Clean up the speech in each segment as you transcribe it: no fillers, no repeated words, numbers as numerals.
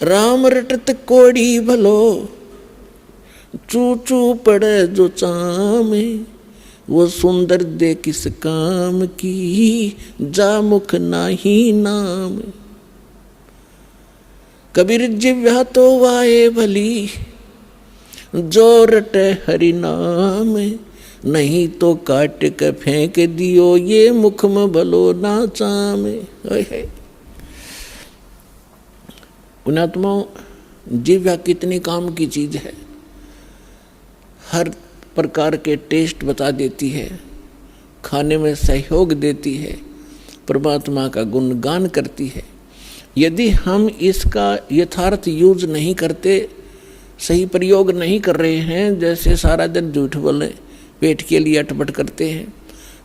राम रटत कोड़ी भलो, चू चू पड़े जो चामे, वो सुंदर दे किस काम की, जा मुख नाही नाम। कबीर जिव्या तो वाए भली, जो रटे हरि नाम, नहीं तो काट के फेंक दियो, ये मुख में भलो ना चामे। पुण्यात्माओं, जिह्वा कितनी काम की चीज है। हर प्रकार के टेस्ट बता देती है, खाने में सहयोग देती है, परमात्मा का गुणगान करती है। यदि हम इसका यथार्थ यूज नहीं करते, सही प्रयोग नहीं कर रहे हैं, जैसे सारा दिन झूठ बोले, पेट के लिए अटपट करते हैं,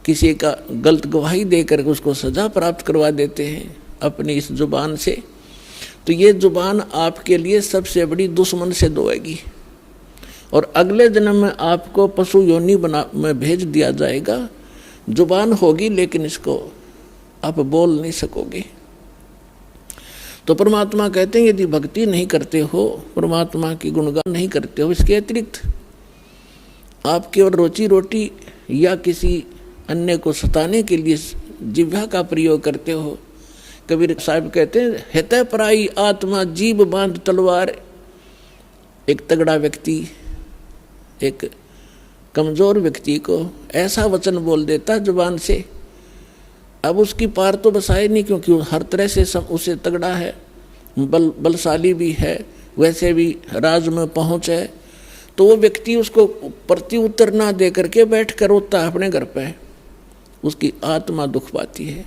किसी का गलत गवाही देकर उसको सजा प्राप्त करवा देते हैं अपनी इस जुबान से, तो ये जुबान आपके लिए सबसे बड़ी दुश्मन से दोएगी। और अगले जन्म में आपको पशु योनि में भेज दिया जाएगा। जुबान होगी लेकिन इसको आप बोल नहीं सकोगे। तो परमात्मा कहते हैं यदि भक्ति नहीं करते हो, परमात्मा की गुणगान नहीं करते हो, इसके अतिरिक्त आप केवल रोजी रोटी या किसी अन्य को सताने के लिए जिह्वा का प्रयोग करते हो। कबीर साहब कहते हैं हितै पराई आत्मा जीभ बांध तलवार। एक तगड़ा व्यक्ति एक कमजोर व्यक्ति को ऐसा वचन बोल देता जुबान से, अब उसकी पार तो बसाए नहीं, क्योंकि हर तरह से सब उसे तगड़ा है, बलशाली भी है, वैसे भी राज में पहुँच है। तो वो व्यक्ति उसको प्रति उत्तर ना दे करके बैठ कर रोता है अपने घर पे, उसकी आत्मा दुख पाती है।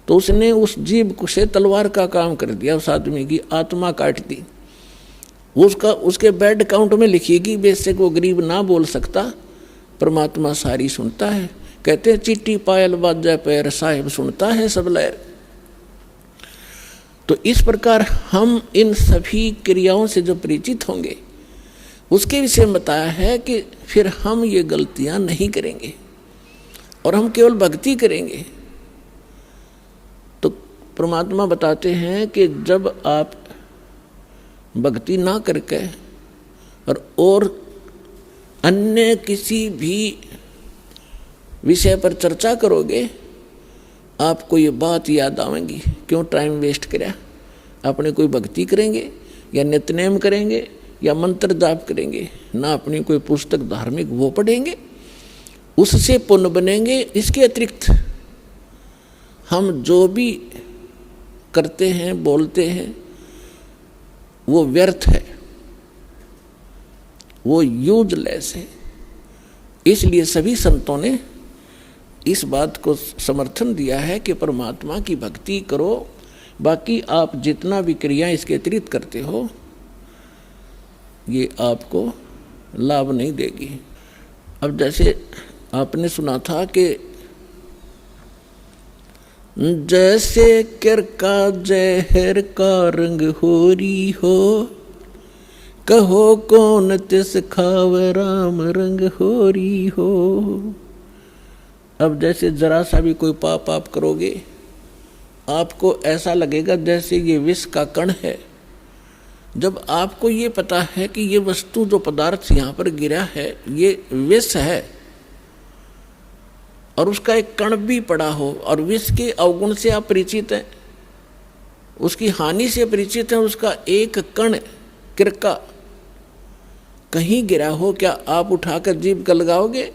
तो उसने उस जीभ से तलवार का काम कर दिया, उस आदमी की आत्मा काट दी। उसके बैड काउंट में लिखिएगी, बेशक वो गरीब ना बोल सकता, परमात्मा सारी सुनता है। कहते हैं चिट्टी पायल बाजा पैर, साहिब सुनता है सब लहर। तो इस प्रकार हम इन सभी क्रियाओं से जो परिचित होंगे, उसके विषय में बताया है कि फिर हम ये गलतियां नहीं करेंगे और हम केवल भक्ति करेंगे। तो परमात्मा बताते हैं कि जब आप भक्ति ना करके और अन्य किसी भी विषय पर चर्चा करोगे, आपको ये बात याद आवेगी, क्यों टाइम वेस्ट करा। अपने कोई भक्ति करेंगे या नित्यनेम करेंगे या मंत्र जाप करेंगे, ना अपनी कोई पुस्तक धार्मिक वो पढ़ेंगे, उससे पुण्य बनेंगे। इसके अतिरिक्त हम जो भी करते हैं बोलते हैं वो व्यर्थ है, वो यूजलेस है। इसलिए सभी संतों ने इस बात को समर्थन दिया है कि परमात्मा की भक्ति करो, बाकी आप जितना भी क्रिया इसके अतिरिक्त करते हो ये आपको लाभ नहीं देगी। अब जैसे आपने सुना था कि जैसे किर का जहर का रंग होरी हो, कहो कौन तिस खाव राम रंग होरी हो। अब जैसे जरा सा भी कोई पाप आप करोगे, आपको ऐसा लगेगा जैसे ये विष का कण है। जब आपको ये पता है कि ये वस्तु जो पदार्थ यहाँ पर गिरा है ये विष है, और उसका एक कण भी पड़ा हो, और विष के अवगुण से आप परिचित हैं, उसकी हानि से परिचित हैं, उसका एक कण किरका कहीं गिरा हो, क्या आप उठाकर जीभ का लगाओगे?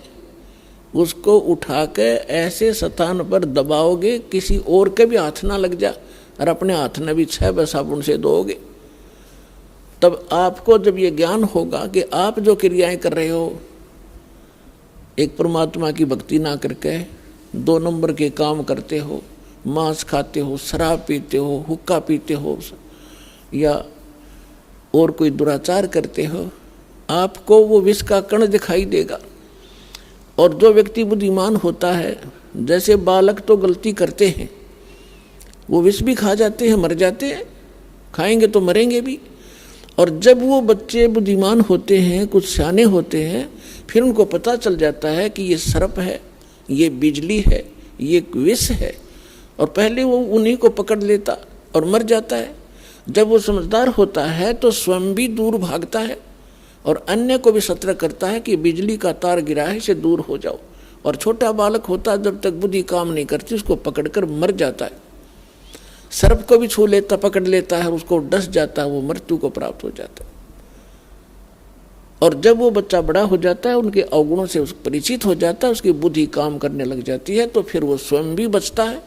उसको उठाकर ऐसे स्थान पर दबाओगे किसी और के भी हाथ ना लग जा, और अपने हाथ में भी 6 साबुन से धोओगे। तब आपको जब ये ज्ञान होगा कि आप जो क्रियाएं कर रहे हो, एक परमात्मा की भक्ति ना करके 2 नंबर के काम करते हो, मांस खाते हो, शराब पीते हो, हुक्का पीते हो, या और कोई दुराचार करते हो, आपको वो विष का कण दिखाई देगा। और जो व्यक्ति बुद्धिमान होता है, जैसे बालक तो गलती करते हैं, वो विष भी खा जाते हैं, मर जाते हैं, खाएंगे तो मरेंगे भी। और जब वो बच्चे बुद्धिमान होते हैं, कुछ सियाने होते हैं, फिर उनको पता चल जाता है कि ये सर्प है, ये बिजली है, ये विष है, और पहले वो उन्हीं को पकड़ लेता और मर जाता है। जब वो समझदार होता है तो स्वयं भी दूर भागता है और अन्य को भी सतर्क करता है कि बिजली का तार गिरा है, इससे दूर हो जाओ। और छोटा बालक होता है, जब तक बुद्धि काम नहीं करती उसको पकड़कर मर जाता है। सर्प को भी छू लेता, पकड़ लेता है, उसको डस जाता है, वो मृत्यु को प्राप्त हो जाता है। और जब वो बच्चा बड़ा हो जाता है, उनके अवगुणों से परिचित हो जाता है, उसकी बुद्धि काम करने लग जाती है, तो फिर वो स्वयं भी बचता है,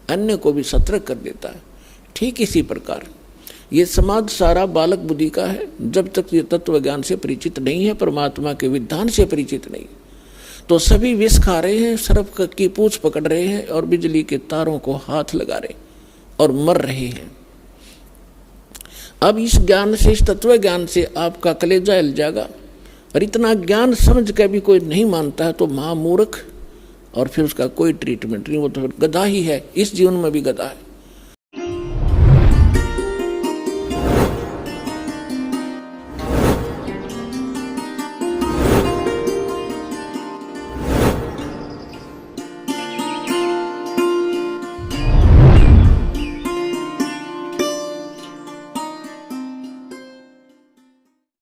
अन्य को भी सतर्क कर देता है। ठीक इसी प्रकार ये समाज सारा बालक बुद्धि का है। जब तक ये तत्व ज्ञान से परिचित नहीं है, परमात्मा के विधान से परिचित नहीं, तो सभी विष खा रहे हैं, सर्प की पूंछ पकड़ रहे हैं और बिजली के तारों को हाथ लगा रहे और मर रहे हैं। अब इस ज्ञान से, इस तत्व ज्ञान से आपका कलेजा हिल जाएगा। और इतना ज्ञान समझ के भी कोई नहीं मानता है तो महामूर्ख, और फिर उसका कोई ट्रीटमेंट नहीं, वो तो गधा ही है, इस जीवन में भी गधा है।